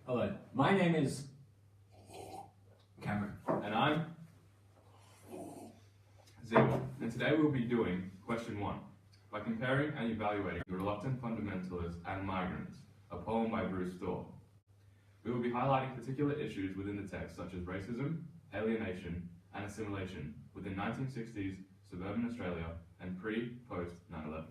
Hello, my name is Cameron. And I'm Tze-Wen. And today we'll be doing question 1 by comparing and evaluating The Reluctant Fundamentalist and Migrants, a poem by Bruce Dorr. We will be highlighting particular issues within the text such as racism, alienation, and assimilation within 1960s suburban Australia and pre-post 9/11.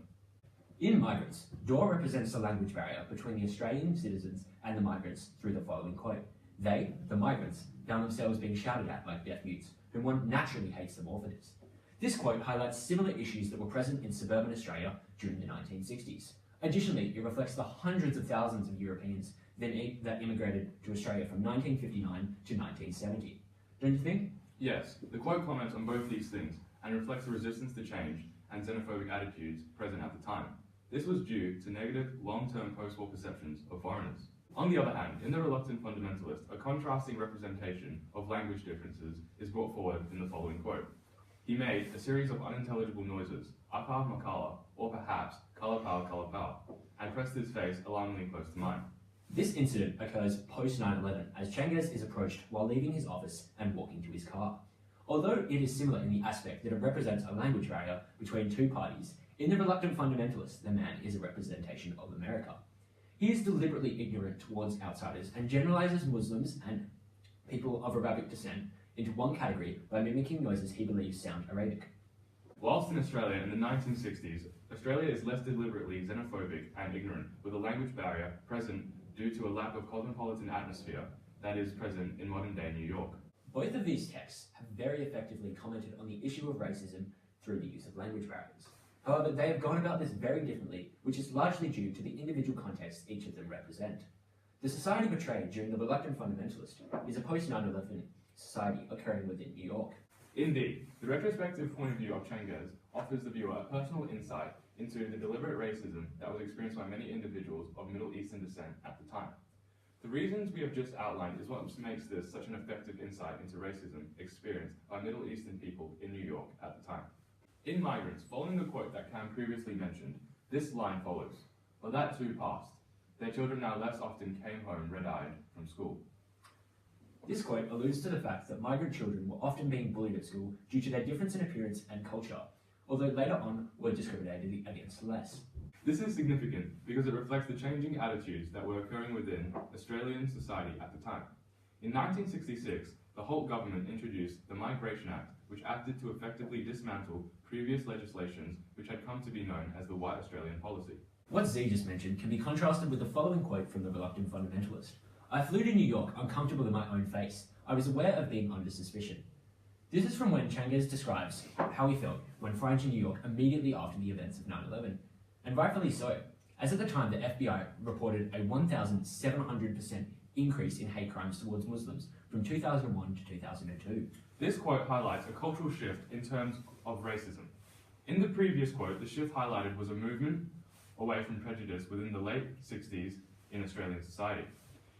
In Migrants, Dorr represents the language barrier between the Australian citizens and the migrants through the following quote. They, the migrants, found themselves being shouted at like deaf mutes, whom one naturally hates them all for this. This quote highlights similar issues that were present in suburban Australia during the 1960s. Additionally, it reflects the hundreds of thousands of Europeans that immigrated to Australia from 1959 to 1970. Don't you think? Yes, the quote comments on both these things and reflects the resistance to change and xenophobic attitudes present at the time. This was due to negative, long-term post-war perceptions of foreigners. On the other hand, in The Reluctant Fundamentalist, a contrasting representation of language differences is brought forward in the following quote. He made a series of unintelligible noises, apau makala, or perhaps kalapau kalapau, and pressed his face alarmingly close to mine. This incident occurs post 9/11 as Changes is approached while leaving his office and walking to his car. Although it is similar in the aspect that it represents a language barrier between two parties, in The Reluctant Fundamentalist, the man is a representation of America. He is deliberately ignorant towards outsiders and generalizes Muslims and people of Arabic descent into one category by mimicking noises he believes sound Arabic. Whilst in Australia in the 1960s, Australia is less deliberately xenophobic and ignorant, with a language barrier present due to a lack of cosmopolitan atmosphere that is present in modern-day New York. Both of these texts have very effectively commented on the issue of racism through the use of language barriers. However, they have gone about this very differently, which is largely due to the individual context each of them represent. The society portrayed during The Reluctant Fundamentalist is a post-9/11 society occurring within New York. Indeed, the retrospective point of view of Changes offers the viewer a personal insight into the deliberate racism that was experienced by many individuals of Middle Eastern descent at the time. The reasons we have just outlined is what makes this such an effective insight into racism experienced by Middle Eastern people in New York at the time. In Migrants, following the quote that Cam previously mentioned, this line follows, "But that too passed. Their children now less often came home red-eyed from school." This quote alludes to the fact that migrant children were often being bullied at school due to their difference in appearance and culture, although later on were discriminated against less. This is significant because it reflects the changing attitudes that were occurring within Australian society at the time. In 1966, the Holt government introduced the Migration Act, which acted to effectively dismantle previous legislations which had come to be known as the White Australian Policy. What Z just mentioned can be contrasted with the following quote from The Reluctant Fundamentalist. "I flew to New York uncomfortable in my own face. I was aware of being under suspicion." This is from when Changes describes how he felt when flying to New York immediately after the events of 9/11, and rightfully so, as at the time the FBI reported a 1,700% increase in hate crimes towards Muslims from 2001 to 2002. This quote highlights a cultural shift in terms of racism. In the previous quote, the shift highlighted was a movement away from prejudice within the late 60s in Australian society.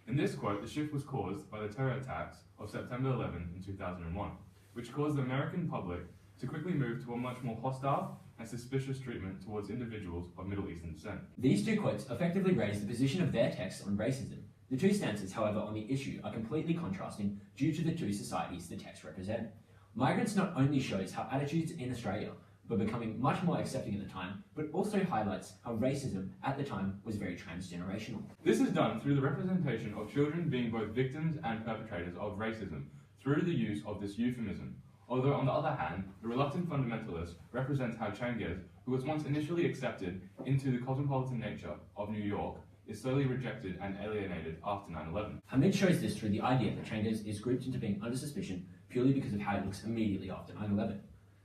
In this quote, the shift was caused by the terror attacks of September 11 in 2001, which caused the American public to quickly move to a much more hostile and suspicious treatment towards individuals of Middle Eastern descent. These two quotes effectively raise the position of their texts on racism. The two stances, however, on the issue are completely contrasting due to the two societies the texts represent. Migrants not only shows how attitudes in Australia were becoming much more accepting at the time, but also highlights how racism at the time was very transgenerational. This is done through the representation of children being both victims and perpetrators of racism through the use of this euphemism. Although on the other hand, The Reluctant Fundamentalist represents how Changes, who was once initially accepted into the cosmopolitan nature of New York, is slowly rejected and alienated after 9/11. Hamid shows this through the idea that Changes is grouped into being under suspicion purely because of how he looks immediately after 9/11.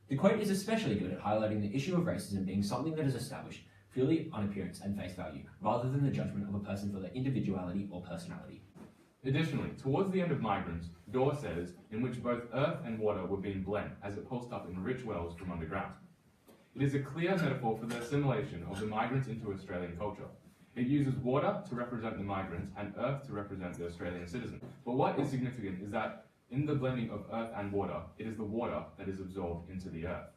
The quote is especially good at highlighting the issue of racism being something that is established purely on appearance and face value, rather than the judgment of a person for their individuality or personality. Additionally, towards the end of Migrants, Dorr says, in which both earth and water were being blent as it pulsed up in rich wells from underground. It is a clear metaphor for the assimilation of the migrants into Australian culture. It uses water to represent the migrants and earth to represent the Australian citizen. But what is significant is that in the blending of earth and water, it is the water that is absorbed into the earth.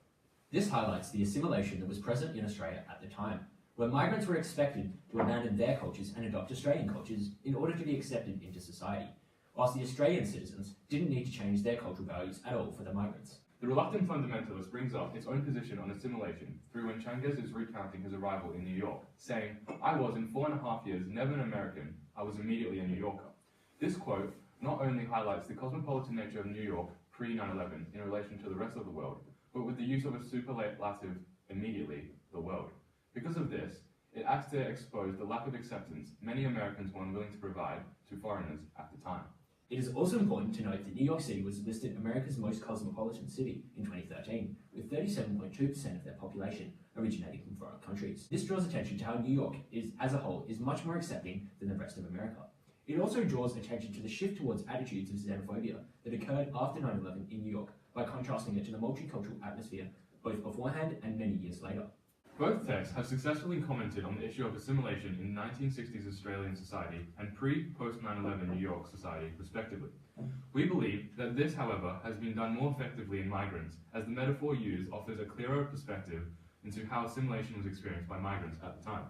This highlights the assimilation that was present in Australia at the time. where migrants were expected to abandon their cultures and adopt Australian cultures in order to be accepted into society, whilst the Australian citizens didn't need to change their cultural values at all for the migrants. The reluctant fundamentalist brings up its own position on assimilation through when Changes is recounting his arrival in New York, saying, "I was in 4.5 years never an American, I was immediately a New Yorker." This quote not only highlights the cosmopolitan nature of New York pre-9/11 in relation to the rest of the world, but with the use of a superlative immediately, the world. Because of this, it acts to expose the lack of acceptance many Americans were unwilling to provide to foreigners at the time. It is also important to note that New York City was listed America's most cosmopolitan city in 2013, with 37.2% of their population originating from foreign countries. This draws attention to how New York as a whole is much more accepting than the rest of America. It also draws attention to the shift towards attitudes of xenophobia that occurred after 9/11 in New York by contrasting it to the multicultural atmosphere both beforehand and many years later. Both texts have successfully commented on the issue of assimilation in 1960s Australian society and pre-post 9/11 New York society, respectively. We believe that this, however, has been done more effectively in migrants, as the metaphor used offers a clearer perspective into how assimilation was experienced by migrants at the time.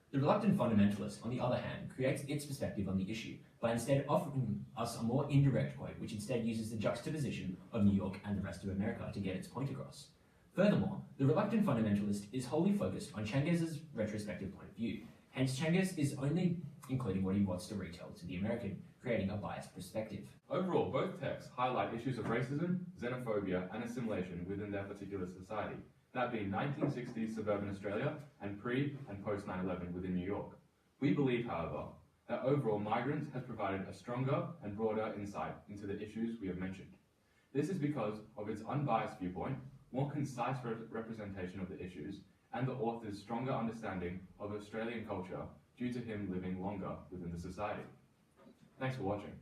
The reluctant fundamentalist, on the other hand, creates its perspective on the issue by instead offering us a more indirect quote, which instead uses the juxtaposition of New York and the rest of America to get its point across. Furthermore, the reluctant fundamentalist is wholly focused on Changes's retrospective point of view. Hence, Changes is only including what he wants to retell to the American, creating a biased perspective. Overall, both texts highlight issues of racism, xenophobia, and assimilation within their particular society, that being 1960s suburban Australia and pre- and post 9/11 within New York. We believe, however, that overall migrants has provided a stronger and broader insight into the issues we have mentioned. This is because of its unbiased viewpoint, more concise representation of the issues, and the author's stronger understanding of Australian culture due to him living longer within the society. Thanks for watching.